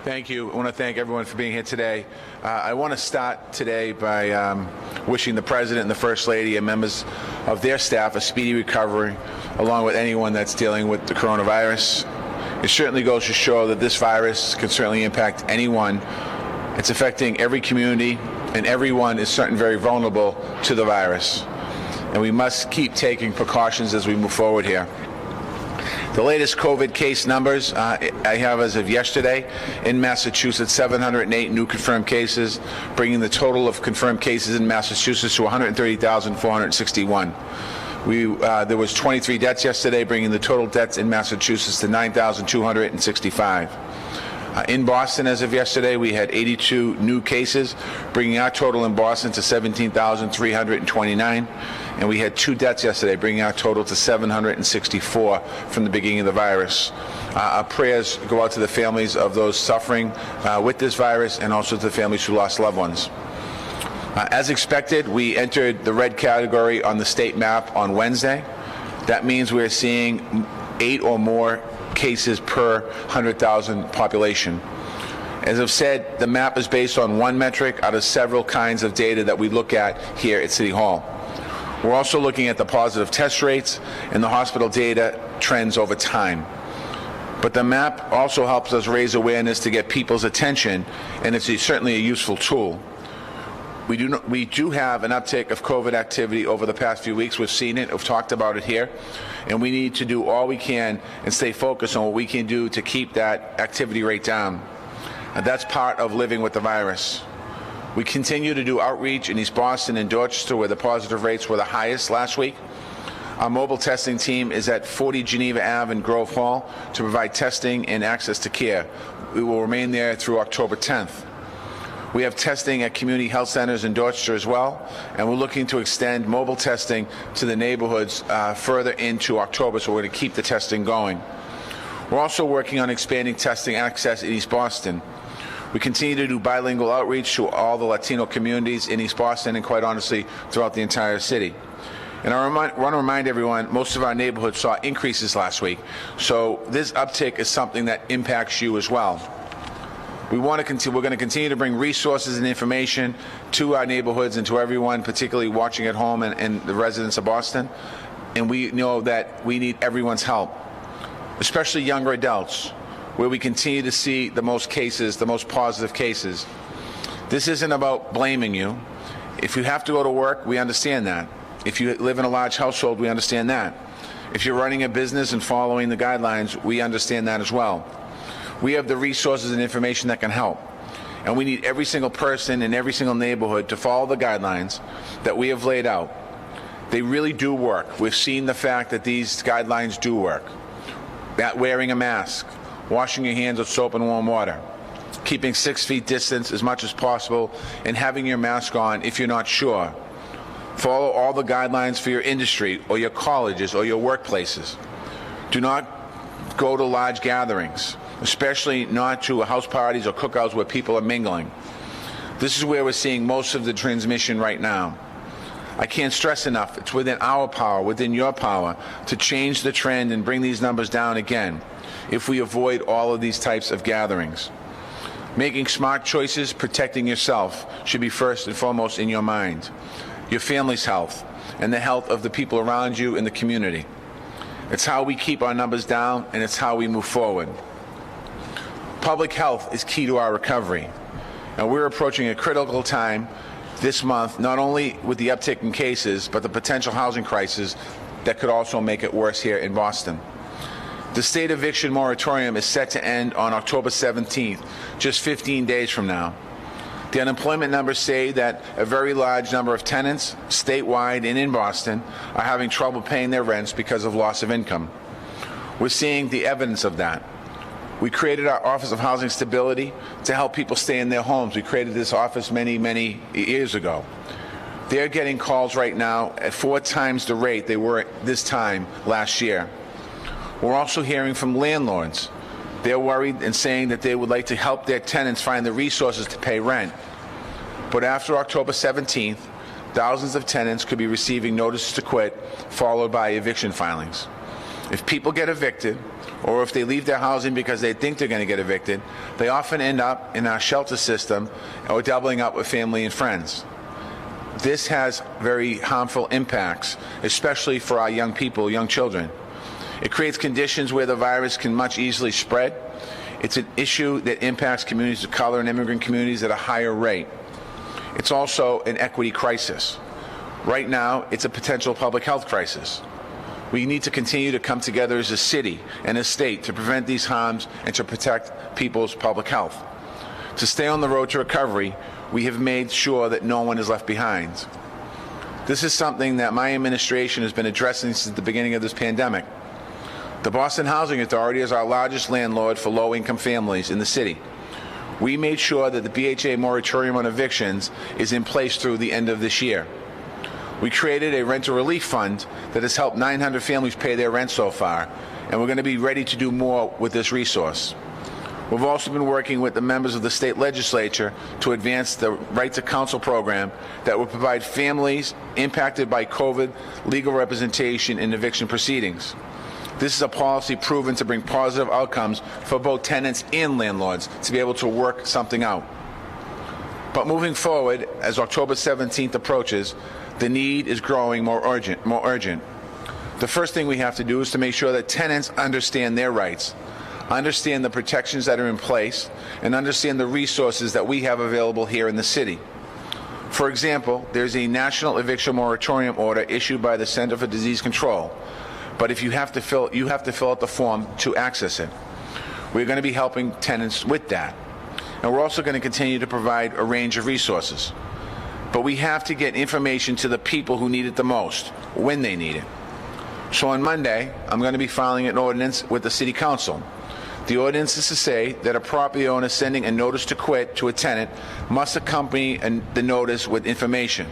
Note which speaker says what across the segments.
Speaker 1: Thank you. I want to thank everyone for being here today. I want to start today by wishing the President and the First Lady and members of their staff a speedy recovery, along with anyone that's dealing with the coronavirus. It certainly goes to show that this virus can certainly impact anyone. It's affecting every community, and everyone is certainly very vulnerable to the virus. And we must keep taking precautions as we move forward here. The latest COVID case numbers I have as of yesterday in Massachusetts, 708 new confirmed cases, bringing the total of confirmed cases in Massachusetts to 130,461. There was 23 deaths yesterday, bringing the total deaths in Massachusetts to 9,265. In Boston, as of yesterday, we had 82 new cases, bringing our total in Boston to 17,329. And we had 2 deaths yesterday, bringing our total to 764 from the beginning of the virus. Our prayers go out to the families of those suffering with this virus, and also to the families who lost loved ones. As expected, we entered the red category on the state map on Wednesday. That means we're seeing 8 or more cases per 100,000 population. As I've said, the map is based on one metric out of several kinds of data that we look at here at City Hall. We're also looking at the positive test rates and the hospital data trends over time. But the map also helps us raise awareness to get people's attention, and it's certainly a useful tool. We do have an uptick of COVID activity over the past few weeks. We've seen it, we've talked about it here, and we need to do all we can and stay focused on what we can do to keep that activity rate down. And that's part of living with the virus. We continue to do outreach in East Boston and Dorchester, where the positive rates were the highest last week. Our mobile testing team is at 40 Geneva Ave in Grove Hall to provide testing and access to care. We will remain there through October 10th. We have testing at community health centers in Dorchester as well, and we're looking to extend mobile testing to the neighborhoods further into October, so we're going to keep the testing going. We're also working on expanding testing access in East Boston. We continue to do bilingual outreach to all the Latino communities in East Boston and, quite honestly, throughout the entire city. And I want to remind everyone, most of our neighborhoods saw increases last week, so this uptick is something that impacts you as well. We're going to continue to bring resources and information to our neighborhoods and to everyone, particularly watching at home and the residents of Boston. And we know that we need everyone's help, especially younger adults, where we continue to see the most cases, the most positive cases. This isn't about blaming you. If you have to go to work, we understand that. If you live in a large household, we understand that. If you're running a business and following the guidelines, we understand that as well. We have the resources and information that can help. And we need every single person in every single neighborhood to follow the guidelines that we have laid out. They really do work. We've seen the fact that these guidelines do work. Wearing a mask, washing your hands with soap and warm water, keeping 6 feet distance as much as possible, and having your mask on if you're not sure. Follow all the guidelines for your industry or your colleges or your workplaces. Do not go to large gatherings, especially not to house parties or cookouts where people are mingling. This is where we're seeing most of the transmission right now. I can't stress enough, it's within our power, within your power, to change the trend and bring these numbers down again if we avoid all of these types of gatherings. Making smart choices, protecting yourself, should be first and foremost in your mind. Your family's health and the health of the people around you in the community. It's how we keep our numbers down, and it's how we move forward. Public health is key to our recovery, and we're approaching a critical time this month, not only with the uptick in cases, but the potential housing crisis that could also make it worse here in Boston. The state eviction moratorium is set to end on October 17th, just 15 days from now. The unemployment numbers say that a very large number of tenants, statewide and in Boston, are having trouble paying their rents because of loss of income. We're seeing the evidence of that. We created our Office of Housing Stability to help people stay in their homes. We created this office many years ago. They're getting calls right now at 4 times the rate they were at this time last year. We're also hearing from landlords. They're worried and saying that they would like to help their tenants find the resources to pay rent. But after October 17th, thousands of tenants could be receiving notices to quit, followed by eviction filings. If people get evicted, or if they leave their housing because they think they're going to get evicted, they often end up in our shelter system or doubling up with family and friends. This has very harmful impacts, especially for our young people, young children. It creates conditions where the virus can much easily spread. It's an issue that impacts communities of color and immigrant communities at a higher rate. It's also an equity crisis. Right now, it's a potential public health crisis. We need to continue to come together as a city and a state to prevent these harms and to protect people's public health. To stay on the road to recovery, we have made sure that no one is left behind. This is something that my administration has been addressing since the beginning of this pandemic. The Boston Housing Authority is our largest landlord for low-income families in the city. We made sure that the BHA moratorium on evictions is in place through the end of this year. We created a rental relief fund that has helped 900 families pay their rent so far, and we're going to be ready to do more with this resource. We've also been working with the members of the state legislature to advance the Right to Counsel program that will provide families impacted by COVID legal representation in eviction proceedings. This is a policy proven to bring positive outcomes for both tenants and landlords to be able to work something out. But moving forward, as October 17th approaches, the need is growing more urgent. The first thing we have to do is to make sure that tenants understand their rights, understand the protections that are in place, and understand the resources that we have available here in the city. For example, there's a national eviction moratorium order issued by the Center for Disease Control, but if you have to fill out the form to access it. We're going to be helping tenants with that. And we're also going to continue to provide a range of resources. But we have to get information to the people who need it the most, when they need it. So on Monday, I'm going to be filing an ordinance with the City Council. The ordinance is to say that a property owner sending a notice to quit to a tenant must accompany the notice with information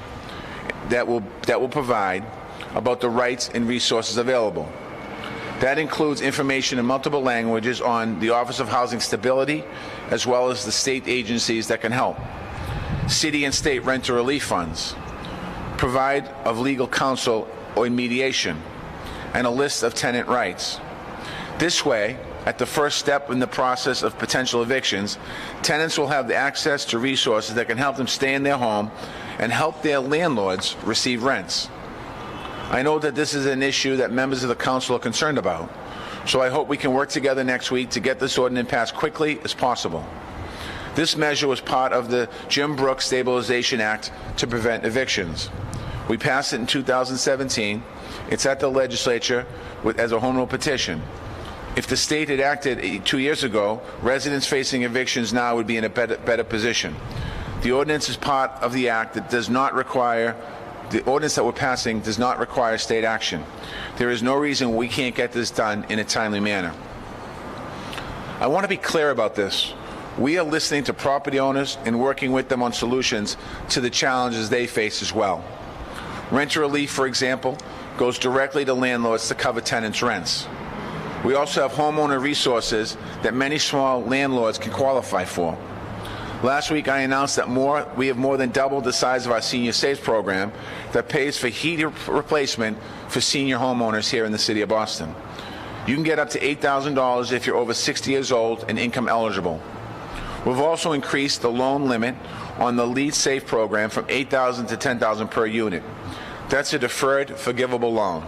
Speaker 1: that will provide about the rights and resources available. That includes information in multiple languages on the Office of Housing Stability, as well as the state agencies that can help. City and state rental relief funds, provide of legal counsel or mediation, and a list of tenant rights. This way, at the first step in the process of potential evictions, tenants will have the access to resources that can help them stay in their home and help their landlords receive rents. I know that this is an issue that members of the council are concerned about, so I hope we can work together next week to get this ordinance passed quickly as possible. This measure was part of the Jim Brooks Stabilization Act to prevent evictions. We passed it in 2017. It's at the legislature as a home rule petition. If the state had acted 2 years ago, residents facing evictions now would be in a better position. The ordinance is part of the act that does not require, the ordinance that we're passing does not require state action. There is no reason we can't get this done in a timely manner. I want to be clear about this. We are listening to property owners and working with them on solutions to the challenges they face as well. Rent relief, for example, goes directly to landlords to cover tenants' rents. We also have homeowner resources that many small landlords can qualify for. Last week I announced that we have more than doubled the size of our Senior Saves program that pays for heat replacement for senior homeowners here in the city of Boston. You can get up to $8,000 if you're over 60 years old and income eligible. We've also increased the loan limit on the Lead Safe program from $8,000 to $10,000 per unit. That's a deferred forgivable loan.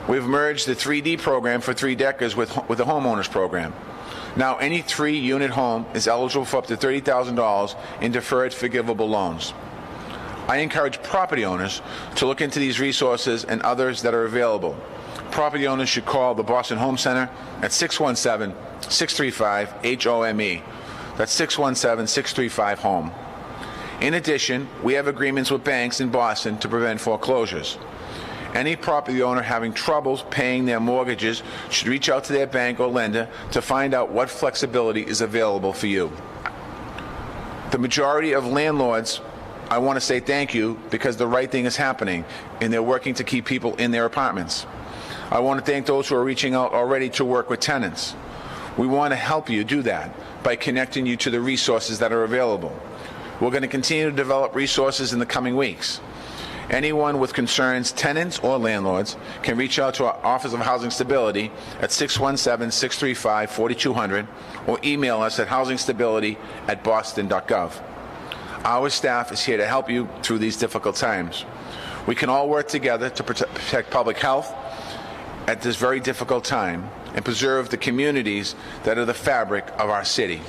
Speaker 1: We've merged the 3D program for 3 deckers with the homeowners program. Now any 3-unit home is eligible for up to $30,000 in deferred forgivable loans. I encourage property owners to look into these resources and others that are available. Property owners should call the Boston Home Center at 617-635-HOME. That's 617-635-HOME. In addition, we have agreements with banks in Boston to prevent foreclosures. Any property owner having troubles paying their mortgages should reach out to their bank or lender to find out what flexibility is available for you. The majority of landlords, I want to say thank you because the right thing is happening and they're working to keep people in their apartments. I want to thank those who are reaching out already to work with tenants. We want to help you do that by connecting you to the resources that are available. We're going to continue to develop resources in the coming weeks. Anyone with concerns, tenants or landlords, can reach out to our Office of Housing Stability at 617-635-4200 or email us at housingstability@boston.gov. Our staff is here to help you through these difficult times. We can all work together to protect public health at this very difficult time and preserve the communities that are the fabric of our city.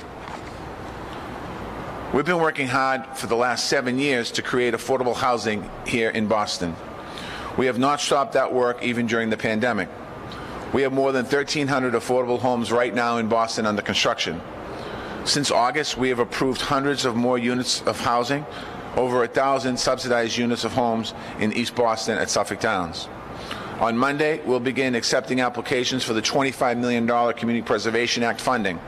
Speaker 1: We've been working hard for the last 7 years to create affordable housing here in Boston. We have not stopped that work even during the pandemic. We have more than 1,300 affordable homes right now in Boston under construction. Since August, we have approved hundreds of more units of housing, over 1,000 subsidized units of homes in East Boston at Suffolk Downs. On Monday, we'll begin accepting applications for the $25 million Community Preservation Act funding.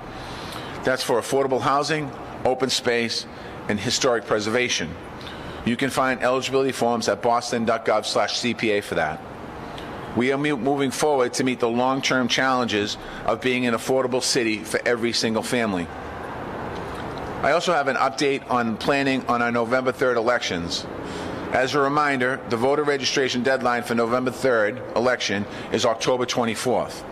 Speaker 1: That's for affordable housing, open space, and historic preservation. You can find eligibility forms at boston.gov/CPA for that. We are moving forward to meet the long-term challenges of being an affordable city for every single family. I also have an update on planning on our November 3rd elections. As a reminder, the voter registration deadline for November 3rd election is October 24th.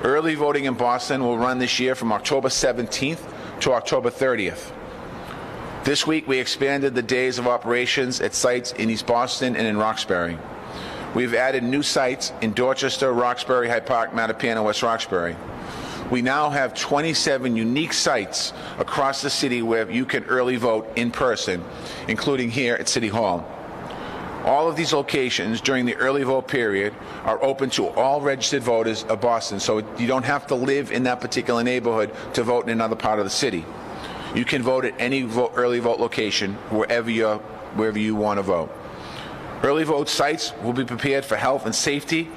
Speaker 1: Early voting in Boston will run this year from October 17th to October 30th. This week, we expanded the days of operations at sites in East Boston and in Roxbury. We've added new sites in Dorchester, Roxbury, Hyde Park, Mattapan, and West Roxbury. We now have 27 unique sites across the city where you can early vote in person, including here at City Hall. All of these locations during the early vote period are open to all registered voters of Boston, so you don't have to live in that particular neighborhood to vote in another part of the city. You can vote at any early vote location wherever you want to vote. Early vote sites will be prepared for health and safety.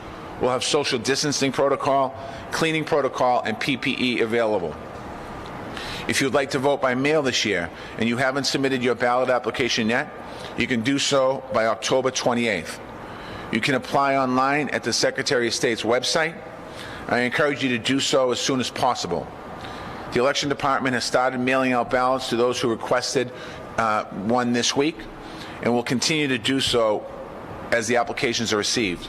Speaker 1: We'll have social distancing protocol, cleaning protocol, and PPE available. If you'd like to vote by mail this year and you haven't submitted your ballot application yet, you can do so by October 28th. You can apply online at the Secretary of State's website. I encourage you to do so as soon as possible. The Election Department has started mailing out ballots to those who requested one this week, and will continue to do so as the applications are received.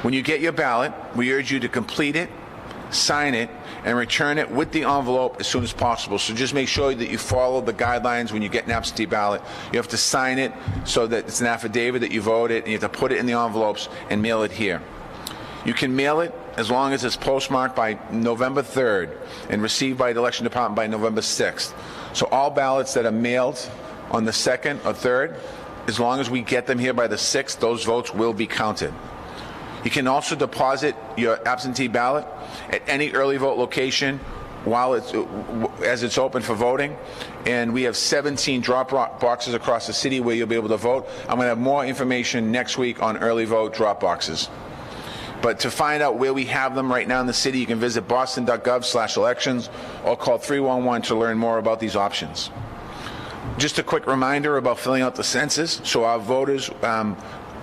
Speaker 1: When you get your ballot, we urge you to complete it, sign it, and return it with the envelope as soon as possible. So just make sure that you follow the guidelines when you get an absentee ballot. You have to sign it so that it's an affidavit that you voted, and you have to put it in the envelopes and mail it here. You can mail it as long as it's postmarked by November 3rd and received by the Election Department by November 6th. So all ballots that are mailed on the 2nd or 3rd, as long as we get them here by the 6th, those votes will be counted. You can also deposit your absentee ballot at any early vote location as it's open for voting, and we have 17 drop boxes across the city where you'll be able to vote. I'm going to have more information next week on early vote drop boxes. But to find out where we have them right now in the city, you can visit boston.gov/elections or call 311 to learn more about these options. Just a quick reminder about filling out the census so our voters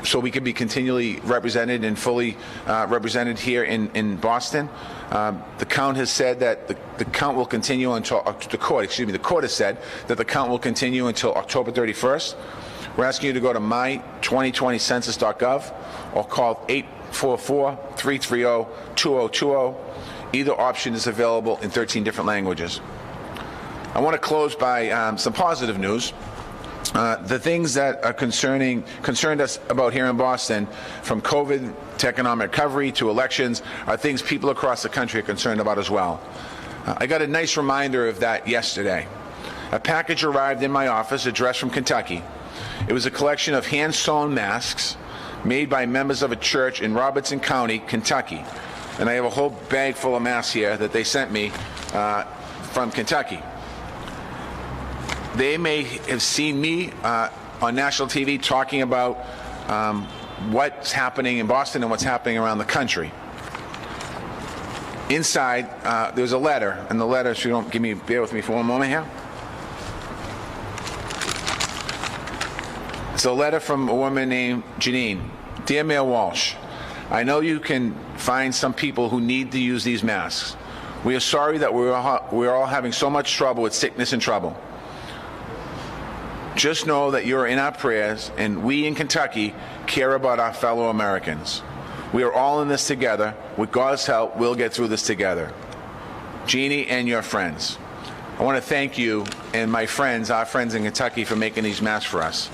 Speaker 1: so we can be continually represented and fully represented here in Boston. The count has said that the count will continue until the court has said that the count will continue until October 31st. We're asking you to go to my2020census.gov or call 844-330-2020. Either option is available in 13 different languages. I want to close by some positive news. The things that are concerned us about here in Boston, from COVID to economic recovery to elections, are things people across the country are concerned about as well. I got a nice reminder of that yesterday. A package arrived in my office addressed from Kentucky. It was a collection of hand-sewn masks made by members of a church in Robertson County, Kentucky. And I have a whole bag full of masks here that they sent me from Kentucky. They may have seen me on national TV talking about what's happening in Boston and what's happening around the country. Inside, there's a letter, and the letter, so you don't bear with me for one moment here. It's a letter from a woman named Janine. Dear Mayor Walsh, I know you can find some people who need to use these masks. We are sorry that we're all having so much trouble with sickness and trouble. Just know that you're in our prayers, and we in Kentucky care about our fellow Americans. We are all in this together. With God's help, we'll get through this together. Jeannie and your friends, I want to thank you and my friends, our friends in Kentucky, for making these masks for us.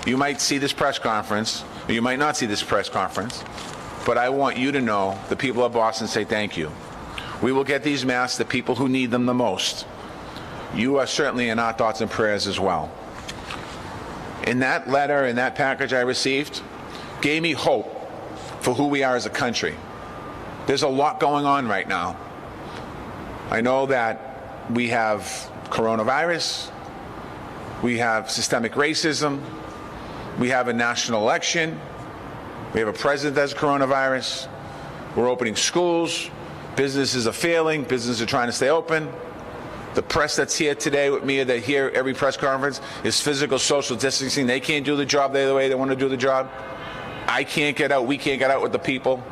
Speaker 1: You might see this press conference, or you might not see this press conference, but I want you to know the people of Boston say thank you. We will get these masks to people who need them the most. You are certainly in our thoughts and prayers as well. In that letter, in that package I received, gave me hope for who we are as a country. There's a lot going on right now. I know that we have coronavirus, we have systemic racism, we have a national election, we have a president that has coronavirus, we're opening schools, businesses are failing, businesses are trying to stay open. The press that's here today with me, that here every press conference, is physical social distancing. They can't do the job the way they want to do the job. I can't get out, we can't get out with the people.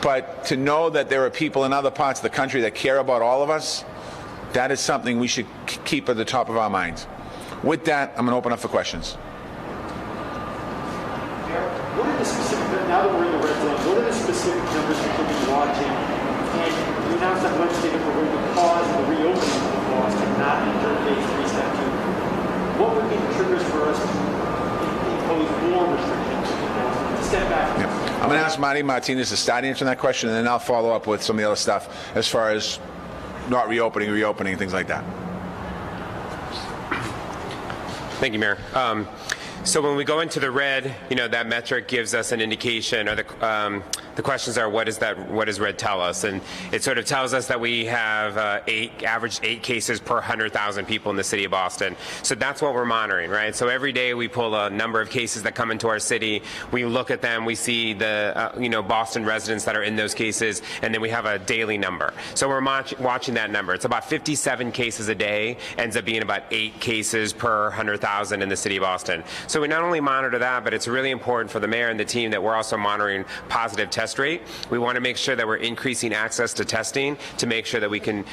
Speaker 1: But to know that there are people in other parts of the country that care about all of us, that is something we should keep at the top of our minds. With that, I'm going to open up for questions.
Speaker 2: What are the specific, now that we're in the red zone, what are the specific numbers people be watching? And you announced on Wednesday that we're going to pause the reopening of Boston, not enter phase 3, step 2. What would be the triggers for us to impose more restrictions in Boston? To step back.
Speaker 1: Yeah. I'm going to ask Marty Martinez to start answering that question, and then I'll follow up with some of the other stuff as far as not reopening, things like that.
Speaker 3: Thank you, Mayor. So when we go into the red, that metric gives us an indication, or the questions are, what does red tell us? And it sort of tells us that we have averaged 8 cases per 100,000 people in the city of Boston. So that's what we're monitoring, right? So every day we pull a number of cases that come into our city. We look at them. We see the Boston residents that are in those cases, and then we have a daily number. So we're watching that number. It's about 57 cases a day, ends up being about 8 cases per 100,000 in the city of Boston. So we not only monitor that, but it's really important for the mayor and the team that we're also monitoring positive test rate. We want to make sure that we're increasing access to testing to make sure that we can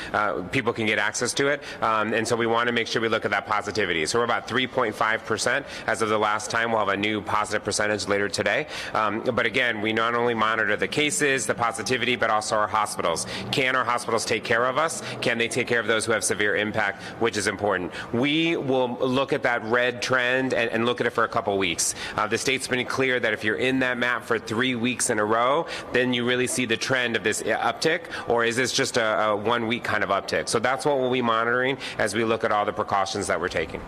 Speaker 3: people can get access to it. And so we want to make sure we look at that positivity. So we're about 3.5% as of the last time. We'll have a new positive percentage later today. But again, we not only monitor the cases, the positivity, but also our hospitals. Can our hospitals take care of us? Can they take care of those who have severe impact, which is important? We will look at that red trend and look at it for a couple weeks. The state's been clear that if you're in that map for 3 weeks in a row, then you really see the trend of this uptick, or is this just a 1 week kind of uptick? So that's what we'll be monitoring as we look at all the precautions that we're taking.
Speaker 2: I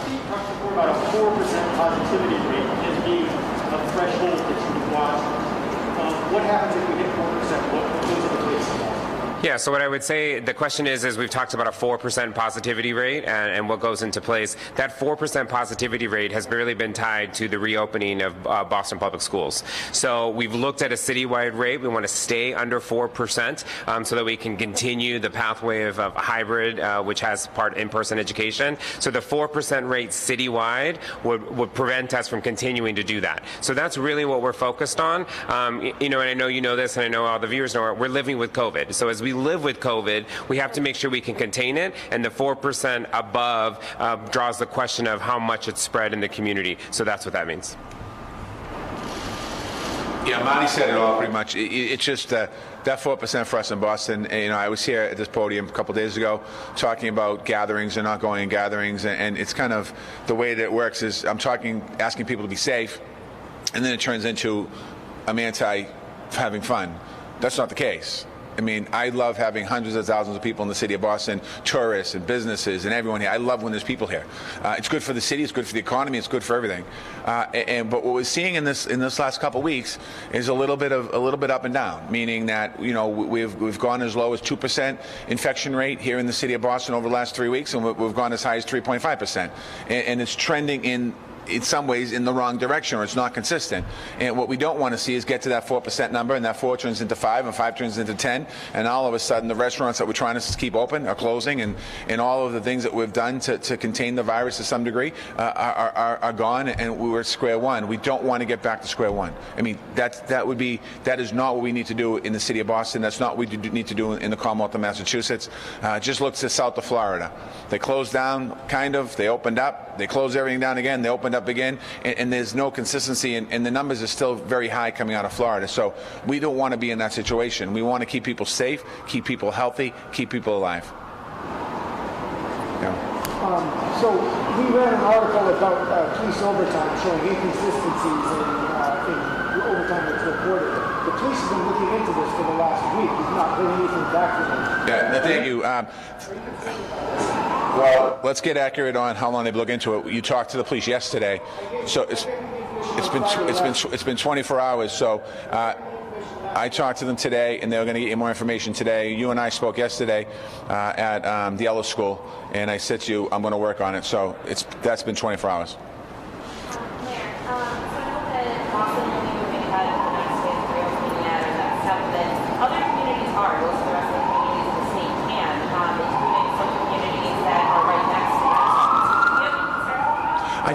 Speaker 2: think you talked before about a 4% positivity rate as being a threshold that you would watch. What happens if we hit 4%? What goes into place?
Speaker 3: Yeah, so what I would say, the question is we've talked about a 4% positivity rate and what goes into place. That 4% positivity rate has really been tied to the reopening of Boston Public Schools. So we've looked at a citywide rate. We want to stay under 4% so that we can continue the pathway of hybrid, which has part in-person education. So the 4% rate citywide would prevent us from continuing to do that. So that's really what we're focused on. And I know you know this, and I know all the viewers know it. We're living with COVID. So as we live with COVID, we have to make sure we can contain it, and the 4% above draws the question of how much it's spread in the community. So that's what that means.
Speaker 1: Yeah, Marty said it all pretty much. It's just that 4% for us in Boston. I was here at this podium a couple days ago talking about gatherings and not going in gatherings, and it's kind of the way that it works is I'm asking people to be safe, and then it turns into I'm anti having fun. That's not the case. I mean, I love having hundreds of thousands of people in the city of Boston, tourists and businesses and everyone here. I love when there's people here. It's good for the city, it's good for the economy, it's good for everything. But what we're seeing in this last couple of weeks is a little bit up and down, meaning that we've gone as low as 2% infection rate here in the city of Boston over the last 3 weeks, and we've gone as high as 3.5%, and it's trending in in some ways in the wrong direction, or it's not consistent. And what we don't want to see is get to that 4% number, and that 4 turns into 5, and 5 turns into 10, and all of a sudden the restaurants that we're trying to keep open are closing, and all of the things that we've done to contain the virus to some degree are gone, and we were at square one. We don't want to get back to square one. I mean, that is not what we need to do in the city of Boston. That's not what we need to do in the Commonwealth of Massachusetts. Just look to south of Florida. They closed down, kind of. They opened up. They closed everything down again. They opened up again, and there's no consistency, and the numbers are still very high coming out of Florida. So we don't want to be in that situation. We want to keep people safe, keep people healthy, keep people alive. Yeah.
Speaker 2: So we read an article about police overtime showing inconsistencies in the overtime that's reported. The police have been looking into this for the last week. We've not heard anything back from them.
Speaker 1: Yeah, thank you. Well, let's get accurate on how long they've looked into it. You talked to the police yesterday, so it's been 24 hours. So I talked to them today, and they're going to get you more information today. You and I spoke yesterday at the Ellis School, and I said to you, I'm going to work on it. So that's been 24 hours.
Speaker 4: Other communities are, most of the rest of the communities in the state can, including some communities that are right next to us. Do you have any concern about that?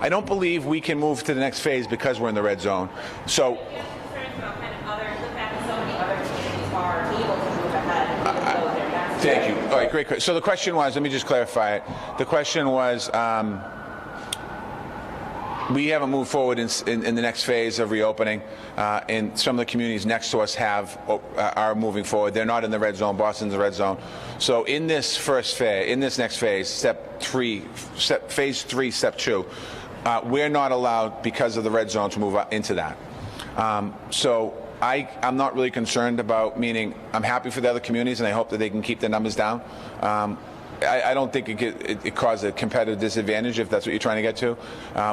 Speaker 1: I don't believe we can move to the next phase because we're in the red zone. So.
Speaker 4: Do you have concerns about kind of the fact that so many other communities are able to move ahead even though they're next to us?
Speaker 1: Thank you. All right, great. So the question was, let me just clarify it. The question was, we haven't moved forward in the next phase of reopening, and some of the communities next to us are moving forward. They're not in the red zone. Boston's the red zone. So in this next phase, phase 3, step 2, we're not allowed because of the red zone to move into that. So I'm not really concerned about, meaning I'm happy for the other communities, and I hope that they can keep the numbers down. I don't think it caused a competitive disadvantage, if that's what you're trying to get to.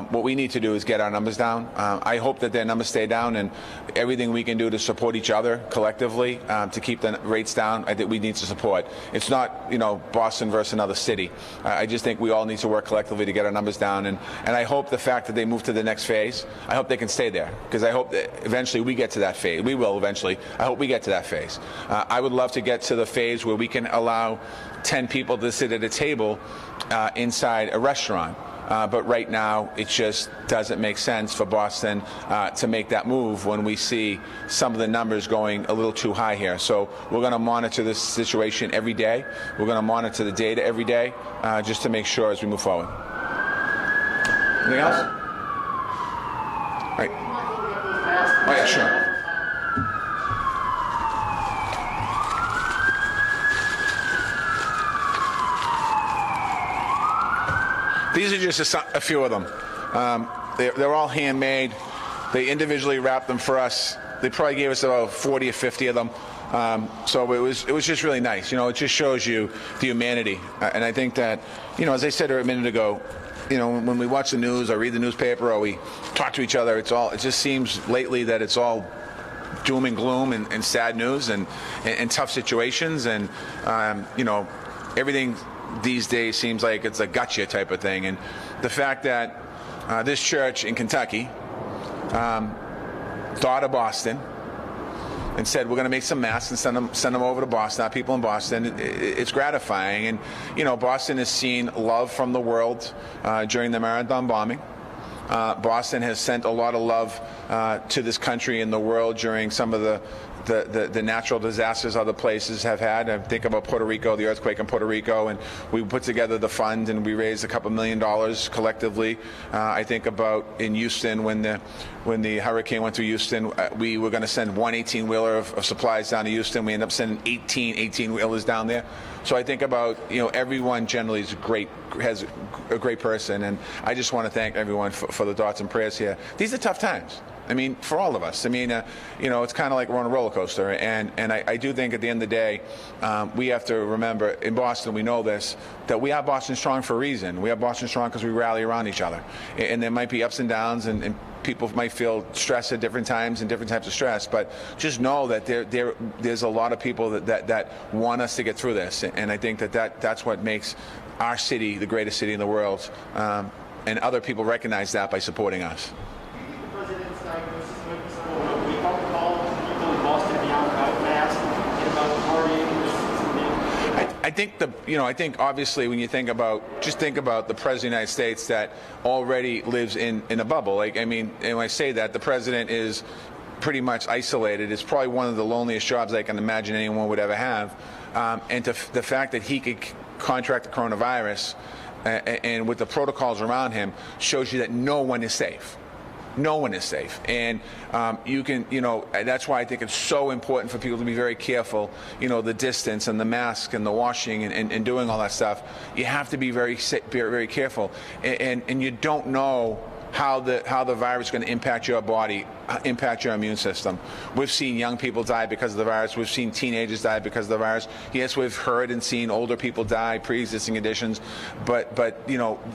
Speaker 1: What we need to do is get our numbers down. I hope that their numbers stay down, and everything we can do to support each other collectively to keep the rates down, I think we need to support. It's not, Boston versus another city. I just think we all need to work collectively to get our numbers down, and I hope the fact that they move to the next phase, I hope they can stay there, because I hope that eventually we get to that phase. We will eventually. I hope we get to that phase. I would love to get to the phase where we can allow 10 people to sit at a table inside a restaurant. But right now, it just doesn't make sense for Boston to make that move when we see some of the numbers going a little too high here. So we're going to monitor this situation every day. We're going to monitor the data every day just to make sure as we move forward. Anything else? All right. Oh, yeah, sure. These are just a few of them. They're all handmade. They individually wrapped them for us. They probably gave us about 40 or 50 of them. So it was just really nice. It just shows you the humanity. And I think that, as I said a minute ago, when we watch the news or read the newspaper or we talk to each other, it just seems lately that it's all doom and gloom and sad news and tough situations, and everything these days seems like it's a gotcha type of thing. And the fact that this church in Kentucky thought of Boston and said, we're going to make some masks and send them over to Boston, our people in Boston, it's gratifying. And, Boston has seen love from the world during the Marathon bombing. Boston has sent a lot of love to this country and the world during some of the natural disasters other places have had. I think about Puerto Rico, the earthquake in Puerto Rico, and we put together the fund and we raised a couple $1 million collectively. I think about in Houston when the hurricane went through Houston, we were going to send one 18-wheeler of supplies down to Houston. We ended up sending 18-wheelers down there. So I think about, everyone generally has a great person, and I just want to thank everyone for the thoughts and prayers here. These are tough times. I mean, for all of us. I mean, it's kind of like we're on a roller coaster, and I do think at the end of the day, we have to remember, in Boston, we know this, that we are Boston Strong for a reason. We are Boston Strong because we rally around each other. And there might be ups and downs, and people might feel stress at different times and different types of stress, but just know that there's a lot of people that want us to get through this, and I think that's what makes our city the greatest city in the world. and other people recognize that by supporting us.
Speaker 2: The president's diagnosis might be somewhat of a wake-up call to people in Boston beyond about masks and about partying.
Speaker 1: I think I think obviously when you think about the president of the United States that already lives in a bubble. Like, I mean, and when I say that, the president is pretty much isolated. It's probably one of the loneliest jobs I can imagine anyone would ever have. And the fact that he could contract the coronavirus and with the protocols around him shows you that no one is safe. No one is safe. And that's why I think it's so important for people to be very careful, the distance and the mask and the washing and doing all that stuff. You have to be very careful. And you don't know how the virus is going to impact your body, impact your immune system. We've seen young people die because of the virus. We've seen teenagers die because of the virus. Yes, we've heard and seen older people die, pre-existing conditions, but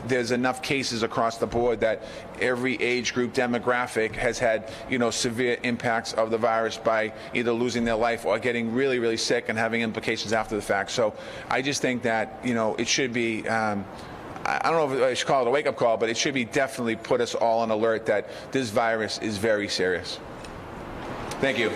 Speaker 1: there's enough cases across the board that every age group demographic has had severe impacts of the virus by either losing their life or getting really, really sick and having implications after the fact. So I just think that it should be. I don't know if I should call it a wake-up call, but it should be definitely put us all on alert that this virus is very serious. Thank you.